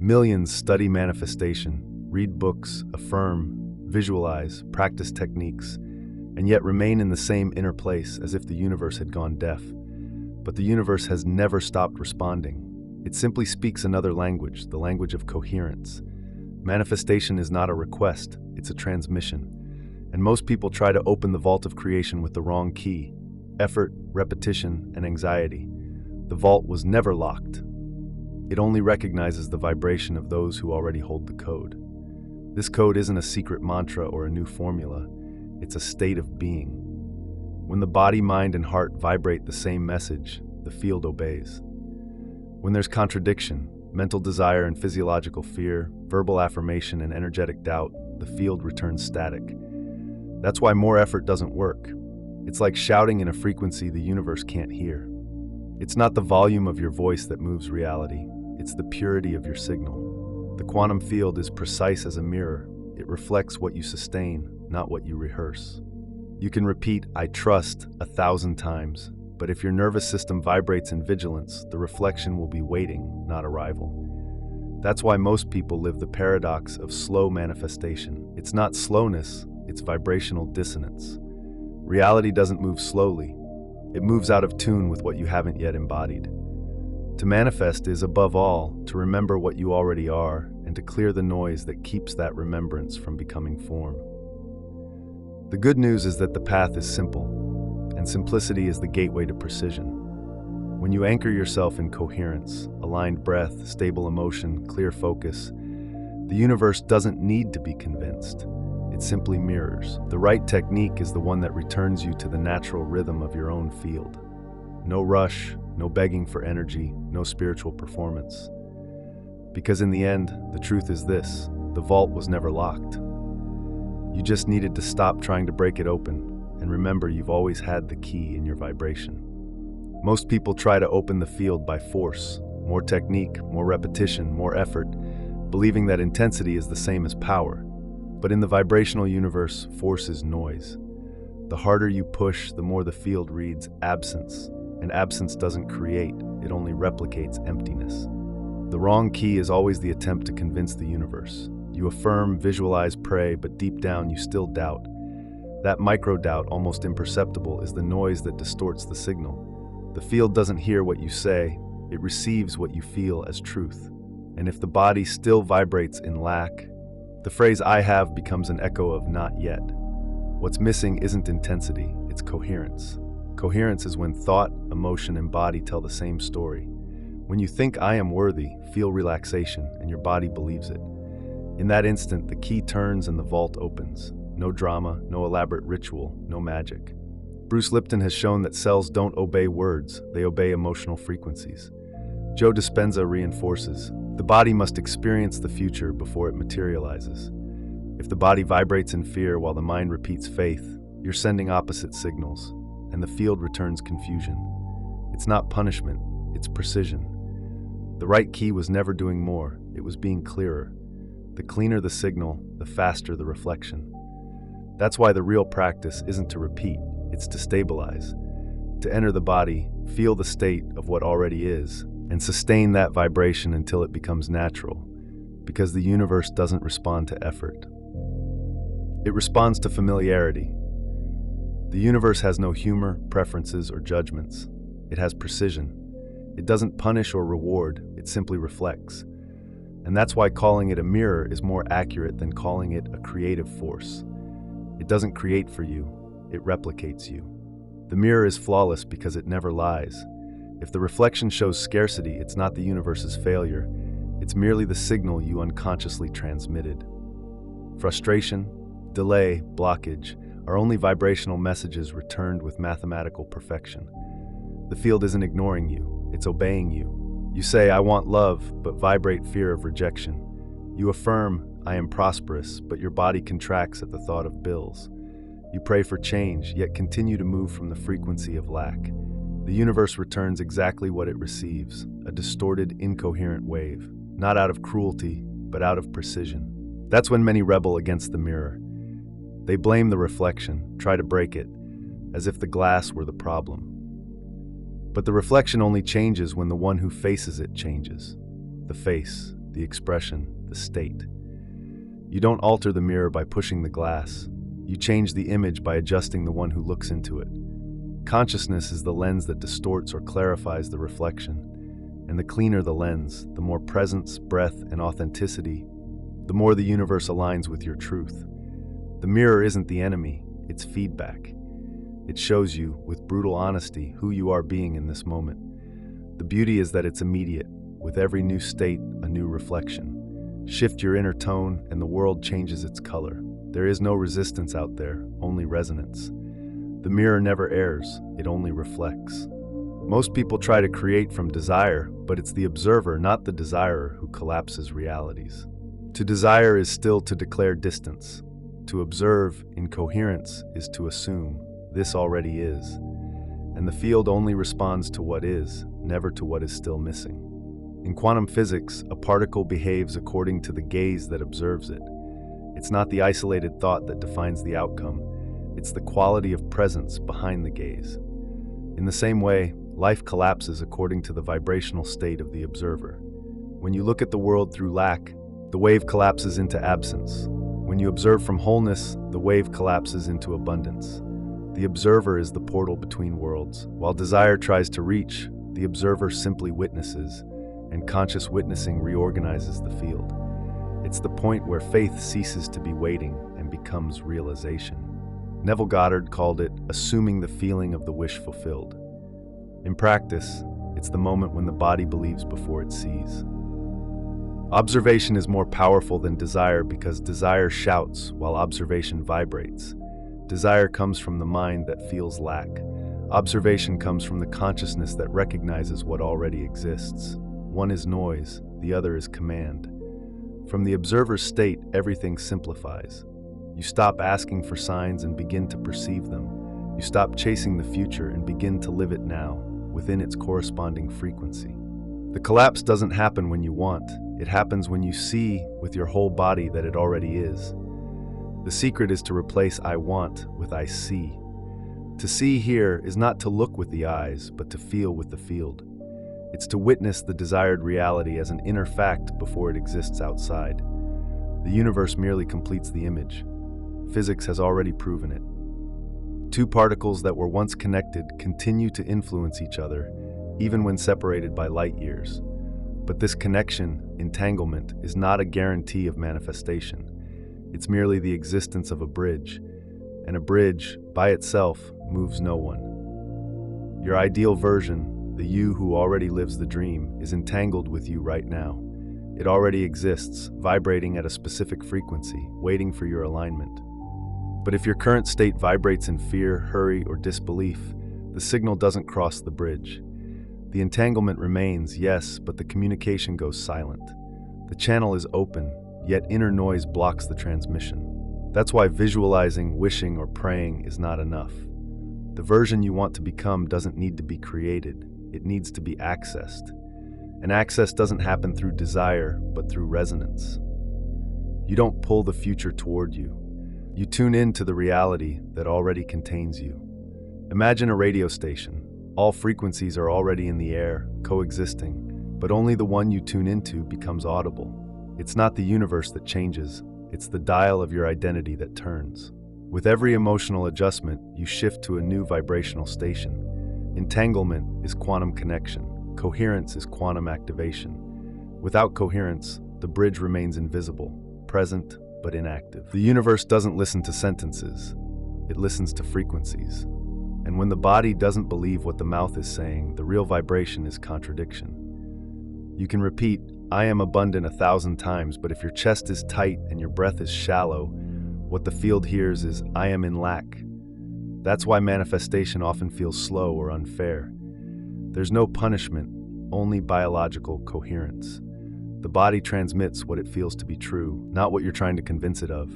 Millions study manifestation, read books, affirm, visualize, practice techniques, and yet remain in the same inner place as if the universe had gone deaf. But the universe has never stopped responding. It simply speaks another language, the language of coherence. Manifestation is not a request, it's a transmission. And most people try to open the vault of creation with the wrong key: effort, repetition, and anxiety. The vault was never locked. It only recognizes the vibration of those who already hold the code. This code isn't a secret mantra or a new formula. It's a state of being. When the body, mind, and heart vibrate the same message, the field obeys. When there's contradiction, mental desire and physiological fear, verbal affirmation and energetic doubt, the field returns static. That's why more effort doesn't work. It's like shouting in a frequency the universe can't hear. It's not the volume of your voice that moves reality. It's the purity of your signal. The quantum field is precise as a mirror. It reflects what you sustain, not what you rehearse. You can repeat, "I trust," 1,000 times, but if your nervous system vibrates in vigilance, the reflection will be waiting, not arrival. That's why most people live the paradox of slow manifestation. It's not slowness, it's vibrational dissonance. Reality doesn't move slowly. It moves out of tune with what you haven't yet embodied. To manifest is, above all, to remember what you already are and to clear the noise that keeps that remembrance from becoming form. The good news is that the path is simple, and simplicity is the gateway to precision. When you anchor yourself in coherence, aligned breath, stable emotion, clear focus, the universe doesn't need to be convinced. It simply mirrors. The right technique is the one that returns you to the natural rhythm of your own field. No rush, no begging for energy, no spiritual performance. Because in the end, the truth is this: the vault was never locked. You just needed to stop trying to break it open and remember you've always had the key in your vibration. Most people try to open the field by force, more technique, more repetition, more effort, believing that intensity is the same as power. But in the vibrational universe, force is noise. The harder you push, the more the field reads absence. And absence doesn't create, it only replicates emptiness. The wrong key is always the attempt to convince the universe. You affirm, visualize, pray, but deep down you still doubt. That micro-doubt, almost imperceptible, is the noise that distorts the signal. The field doesn't hear what you say, it receives what you feel as truth. And if the body still vibrates in lack, the phrase "I have" becomes an echo of "not yet." What's missing isn't intensity, it's coherence. Coherence is when thought, emotion, and body tell the same story. When you think "I am worthy," feel relaxation, and your body believes it. In that instant, the key turns and the vault opens. No drama, no elaborate ritual, no magic. Bruce Lipton has shown that cells don't obey words, they obey emotional frequencies. Joe Dispenza reinforces, the body must experience the future before it materializes. If the body vibrates in fear while the mind repeats faith, you're sending opposite signals, and the field returns confusion. It's not punishment, it's precision. The right key was never doing more, it was being clearer. The cleaner the signal, the faster the reflection. That's why the real practice isn't to repeat, it's to stabilize. To enter the body, feel the state of what already is, and sustain that vibration until it becomes natural, because the universe doesn't respond to effort. It responds to familiarity. The universe has no humor, preferences, or judgments. It has precision. It doesn't punish or reward, it simply reflects. And that's why calling it a mirror is more accurate than calling it a creative force. It doesn't create for you, it replicates you. The mirror is flawless because it never lies. If the reflection shows scarcity, it's not the universe's failure. It's merely the signal you unconsciously transmitted. Frustration, delay, blockage are only vibrational messages returned with mathematical perfection. The field isn't ignoring you, it's obeying you. You say, "I want love," but vibrate fear of rejection. You affirm, "I am prosperous," but your body contracts at the thought of bills. You pray for change, yet continue to move from the frequency of lack. The universe returns exactly what it receives, a distorted, incoherent wave, not out of cruelty, but out of precision. That's when many rebel against the mirror. They blame the reflection, try to break it, as if the glass were the problem. But the reflection only changes when the one who faces it changes. The face, the expression, the state. You don't alter the mirror by pushing the glass. You change the image by adjusting the one who looks into it. Consciousness is the lens that distorts or clarifies the reflection. And the cleaner the lens, the more presence, breadth, and authenticity, the more the universe aligns with your truth. The mirror isn't the enemy, it's feedback. It shows you, with brutal honesty, who you are being in this moment. The beauty is that it's immediate. With every new state, a new reflection. Shift your inner tone, and the world changes its color. There is no resistance out there, only resonance. The mirror never errs, it only reflects. Most people try to create from desire, but it's the observer, not the desirer, who collapses realities. To desire is still to declare distance. To observe, in coherence, is to assume, this already is. And the field only responds to what is, never to what is still missing. In quantum physics, a particle behaves according to the gaze that observes it. It's not the isolated thought that defines the outcome. It's the quality of presence behind the gaze. In the same way, life collapses according to the vibrational state of the observer. When you look at the world through lack, the wave collapses into absence. When you observe from wholeness, the wave collapses into abundance. The observer is the portal between worlds. While desire tries to reach, the observer simply witnesses, and conscious witnessing reorganizes the field. It's the point where faith ceases to be waiting and becomes realization. Neville Goddard called it assuming the feeling of the wish fulfilled. In practice, it's the moment when the body believes before it sees. Observation is more powerful than desire because desire shouts while observation vibrates. Desire comes from the mind that feels lack. Observation comes from the consciousness that recognizes what already exists. One is noise, the other is command. From the observer's state, everything simplifies. You stop asking for signs and begin to perceive them. You stop chasing the future and begin to live it now, within its corresponding frequency. The collapse doesn't happen when you want. It happens when you see with your whole body that it already is. The secret is to replace I want with I see. To see here is not to look with the eyes, but to feel with the field. It's to witness the desired reality as an inner fact before it exists outside. The universe merely completes the image. Physics has already proven it. Two particles that were once connected continue to influence each other, even when separated by light years. But this connection, entanglement, is not a guarantee of manifestation. It's merely the existence of a bridge, and a bridge, by itself, moves no one. Your ideal version, the you who already lives the dream, is entangled with you right now. It already exists, vibrating at a specific frequency, waiting for your alignment. But if your current state vibrates in fear, hurry, or disbelief, the signal doesn't cross the bridge. The entanglement remains, yes, but the communication goes silent. The channel is open, yet inner noise blocks the transmission. That's why visualizing, wishing, or praying is not enough. The version you want to become doesn't need to be created. It needs to be accessed. And access doesn't happen through desire, but through resonance. You don't pull the future toward you. You tune in to the reality that already contains you. Imagine a radio station. All frequencies are already in the air, coexisting, but only the one you tune into becomes audible. It's not the universe that changes, it's the dial of your identity that turns. With every emotional adjustment, you shift to a new vibrational station. Entanglement is quantum connection. Coherence is quantum activation. Without coherence, the bridge remains invisible, present, but inactive. The universe doesn't listen to sentences, it listens to frequencies. And when the body doesn't believe what the mouth is saying, the real vibration is contradiction. You can repeat, I am abundant 1,000 times, but if your chest is tight and your breath is shallow, what the field hears is, I am in lack. That's why manifestation often feels slow or unfair. There's no punishment, only biological coherence. The body transmits what it feels to be true, not what you're trying to convince it of.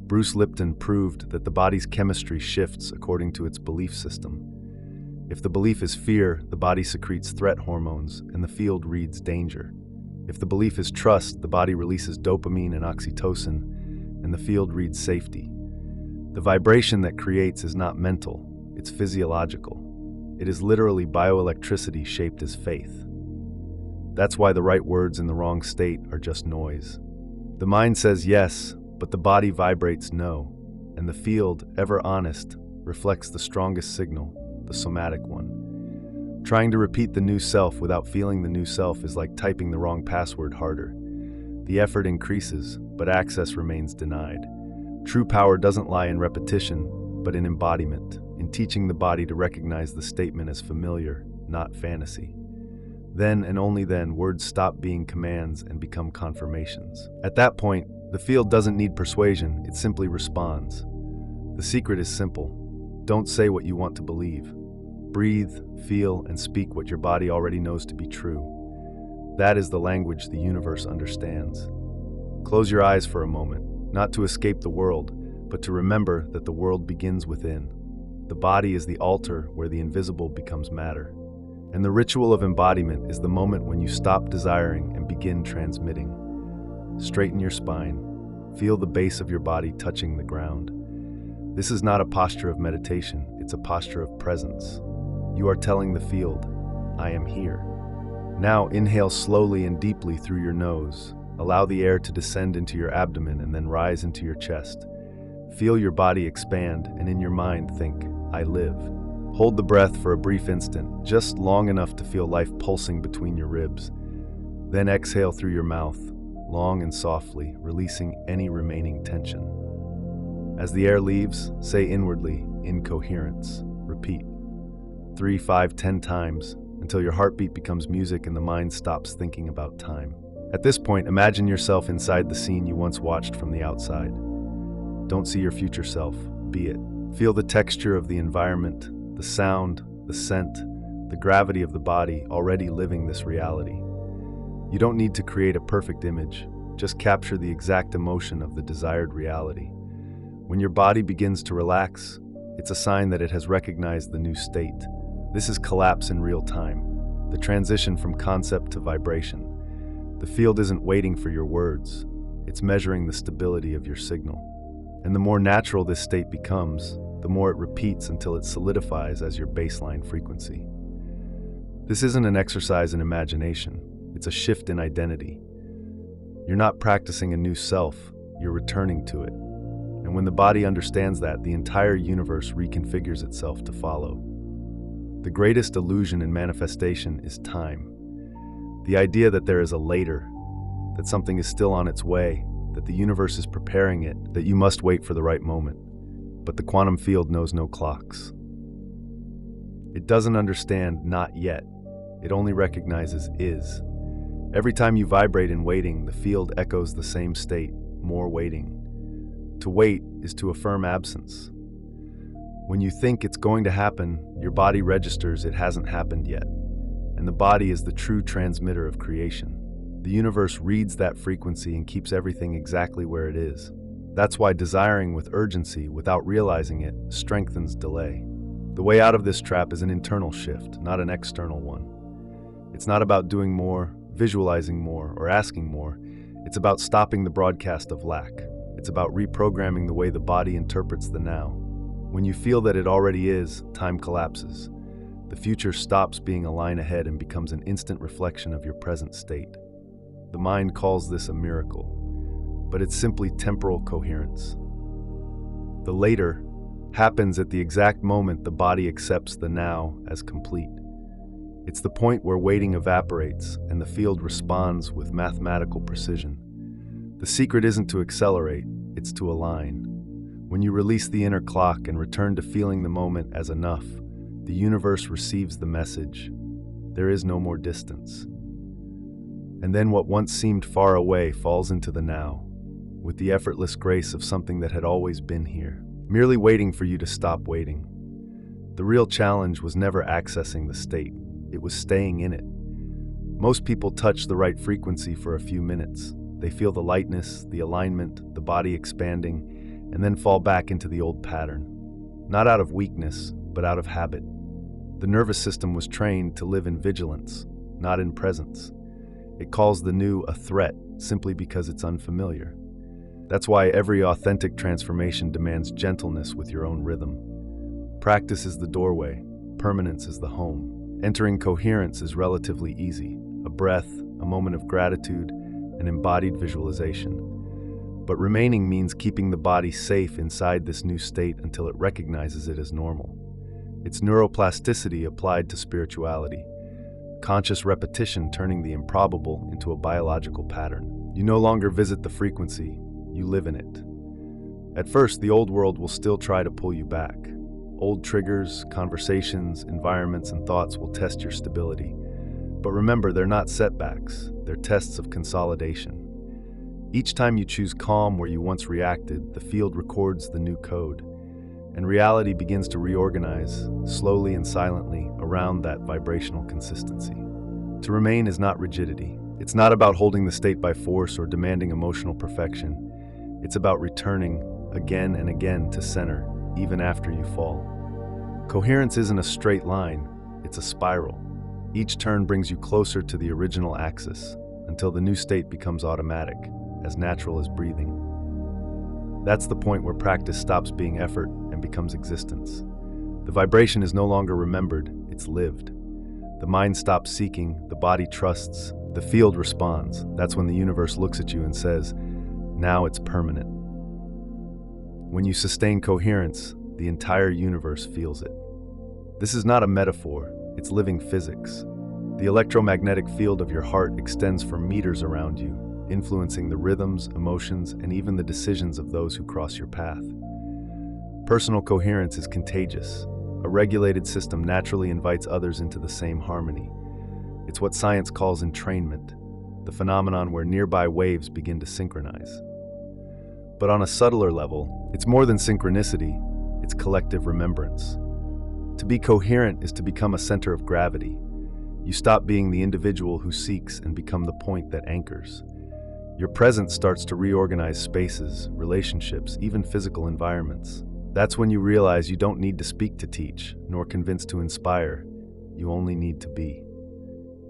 Bruce Lipton proved that the body's chemistry shifts according to its belief system. If the belief is fear, the body secretes threat hormones, and the field reads danger. If the belief is trust, the body releases dopamine and oxytocin, and the field reads safety. The vibration that creates is not mental, it's physiological. It is literally bioelectricity shaped as faith. That's why the right words in the wrong state are just noise. The mind says yes, but the body vibrates no, and the field, ever honest, reflects the strongest signal, the somatic one. Trying to repeat the new self without feeling the new self is like typing the wrong password harder. The effort increases, but access remains denied. True power doesn't lie in repetition, but in embodiment, in teaching the body to recognize the statement as familiar, not fantasy. Then and only then, words stop being commands and become confirmations. At that point, the field doesn't need persuasion, it simply responds. The secret is simple. Don't say what you want to believe. Breathe, feel, and speak what your body already knows to be true. That is the language the universe understands. Close your eyes for a moment, not to escape the world, but to remember that the world begins within. The body is the altar where the invisible becomes matter. And the ritual of embodiment is the moment when you stop desiring and begin transmitting. Straighten your spine. Feel the base of your body touching the ground. This is not a posture of meditation, it's a posture of presence. You are telling the field, I am here. Now inhale slowly and deeply through your nose. Allow the air to descend into your abdomen and then rise into your chest. Feel your body expand, and in your mind think, I live. Hold the breath for a brief instant, just long enough to feel life pulsing between your ribs. Then exhale through your mouth, long and softly, releasing any remaining tension. As the air leaves, say inwardly, in coherence. Repeat 3, 5, 10 times until your heartbeat becomes music and the mind stops thinking about time. At this point, imagine yourself inside the scene you once watched from the outside. Don't see your future self, be it. Feel the texture of the environment, the sound, the scent, the gravity of the body already living this reality. You don't need to create a perfect image, just capture the exact emotion of the desired reality. When your body begins to relax, it's a sign that it has recognized the new state. This is collapse in real time, the transition from concept to vibration. The field isn't waiting for your words, it's measuring the stability of your signal. And the more natural this state becomes, the more it repeats until it solidifies as your baseline frequency. This isn't an exercise in imagination, it's a shift in identity. You're not practicing a new self, you're returning to it. And when the body understands that, the entire universe reconfigures itself to follow. The greatest illusion in manifestation is time. The idea that there is a later, that something is still on its way, that the universe is preparing it, that you must wait for the right moment. But the quantum field knows no clocks. It doesn't understand not yet. It only recognizes is. Every time you vibrate in waiting, the field echoes the same state, more waiting. To wait is to affirm absence. When you think it's going to happen, your body registers it hasn't happened yet. And the body is the true transmitter of creation. The universe reads that frequency and keeps everything exactly where it is. That's why desiring with urgency, without realizing it, strengthens delay. The way out of this trap is an internal shift, not an external one. It's not about doing more, visualizing more, or asking more. It's about stopping the broadcast of lack. It's about reprogramming the way the body interprets the now. When you feel that it already is, time collapses. The future stops being a line ahead and becomes an instant reflection of your present state. The mind calls this a miracle, but it's simply temporal coherence. The later happens at the exact moment the body accepts the now as complete. It's the point where waiting evaporates and the field responds with mathematical precision. The secret isn't to accelerate, it's to align. When you release the inner clock and return to feeling the moment as enough, the universe receives the message. There is no more distance. And then what once seemed far away falls into the now, with the effortless grace of something that had always been here, merely waiting for you to stop waiting. The real challenge was never accessing the state, it was staying in it. Most people touch the right frequency for a few minutes. They feel the lightness, the alignment, the body expanding, and then fall back into the old pattern. Not out of weakness, but out of habit. The nervous system was trained to live in vigilance, not in presence. It calls the new a threat simply because it's unfamiliar. That's why every authentic transformation demands gentleness with your own rhythm. Practice is the doorway, permanence is the home. Entering coherence is relatively easy. A breath, a moment of gratitude, an embodied visualization. But remaining means keeping the body safe inside this new state until it recognizes it as normal. It's neuroplasticity applied to spirituality, conscious repetition turning the improbable into a biological pattern. You no longer visit the frequency, you live in it. At first, the old world will still try to pull you back. Old triggers, conversations, environments, and thoughts will test your stability. But remember, they're not setbacks, they're tests of consolidation. Each time you choose calm where you once reacted, the field records the new code, and reality begins to reorganize, slowly and silently, around that vibrational consistency. To remain is not rigidity. It's not about holding the state by force or demanding emotional perfection. It's about returning again and again to center, even after you fall. Coherence isn't a straight line, it's a spiral. Each turn brings you closer to the original axis, until the new state becomes automatic, as natural as breathing. That's the point where practice stops being effort and becomes existence. The vibration is no longer remembered, it's lived. The mind stops seeking, the body trusts, the field responds. That's when the universe looks at you and says, now it's permanent. When you sustain coherence, the entire universe feels it. This is not a metaphor, it's living physics. The electromagnetic field of your heart extends for meters around you, influencing the rhythms, emotions, and even the decisions of those who cross your path. Personal coherence is contagious. A regulated system naturally invites others into the same harmony. It's what science calls entrainment, the phenomenon where nearby waves begin to synchronize. But on a subtler level, it's more than synchronicity, it's collective remembrance. To be coherent is to become a center of gravity. You stop being the individual who seeks and become the point that anchors. Your presence starts to reorganize spaces, relationships, even physical environments. That's when you realize you don't need to speak to teach, nor convince to inspire. You only need to be.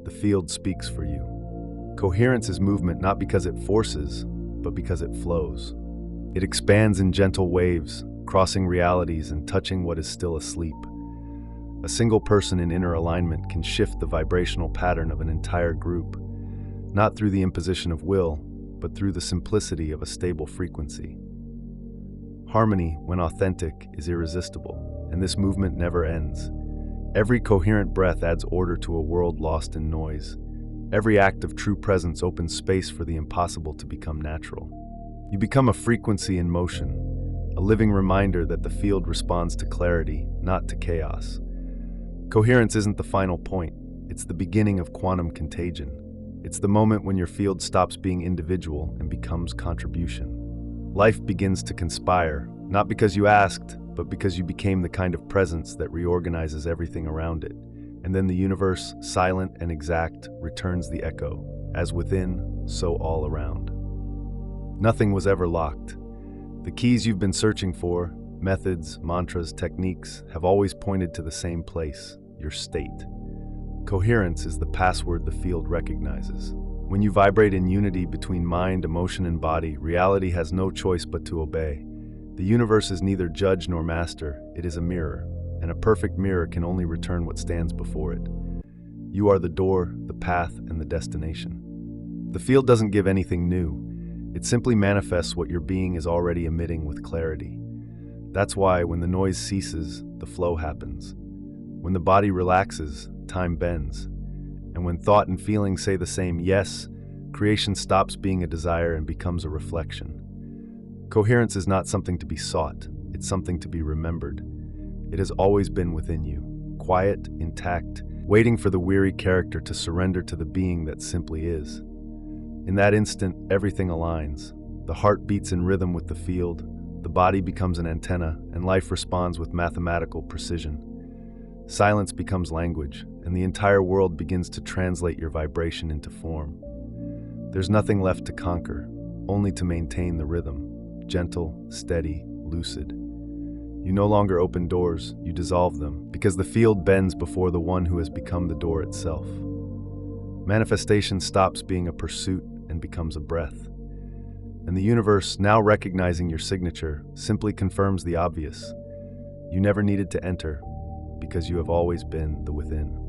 The field speaks for you. Coherence is movement not because it forces, but because it flows. It expands in gentle waves, crossing realities and touching what is still asleep. A single person in inner alignment can shift the vibrational pattern of an entire group, not through the imposition of will, but through the simplicity of a stable frequency. Harmony, when authentic, is irresistible, and this movement never ends. Every coherent breath adds order to a world lost in noise. Every act of true presence opens space for the impossible to become natural. You become a frequency in motion, a living reminder that the field responds to clarity, not to chaos. Coherence isn't the final point, it's the beginning of quantum contagion. It's the moment when your field stops being individual and becomes contribution. Life begins to conspire, not because you asked, but because you became the kind of presence that reorganizes everything around it. And then the universe, silent and exact, returns the echo. As within, so all around. Nothing was ever locked. The keys you've been searching for, methods, mantras, techniques, have always pointed to the same place, your state. Coherence is the password the field recognizes. When you vibrate in unity between mind, emotion, and body, reality has no choice but to obey. The universe is neither judge nor master, it is a mirror, and a perfect mirror can only return what stands before it. You are the door, the path, and the destination. The field doesn't give anything new. It simply manifests what your being is already emitting with clarity. That's why when the noise ceases, the flow happens. When the body relaxes, time bends. And when thought and feeling say the same yes, creation stops being a desire and becomes a reflection. Coherence is not something to be sought, it's something to be remembered. It has always been within you, quiet, intact, waiting for the weary character to surrender to the being that simply is. In that instant, everything aligns. The heart beats in rhythm with the field, the body becomes an antenna, and life responds with mathematical precision. Silence becomes language, and the entire world begins to translate your vibration into form. There's nothing left to conquer, only to maintain the rhythm, gentle, steady, lucid. You no longer open doors, you dissolve them, because the field bends before the one who has become the door itself. Manifestation stops being a pursuit and becomes a breath. And the universe, now recognizing your signature, simply confirms the obvious. You never needed to enter, because you have always been the within.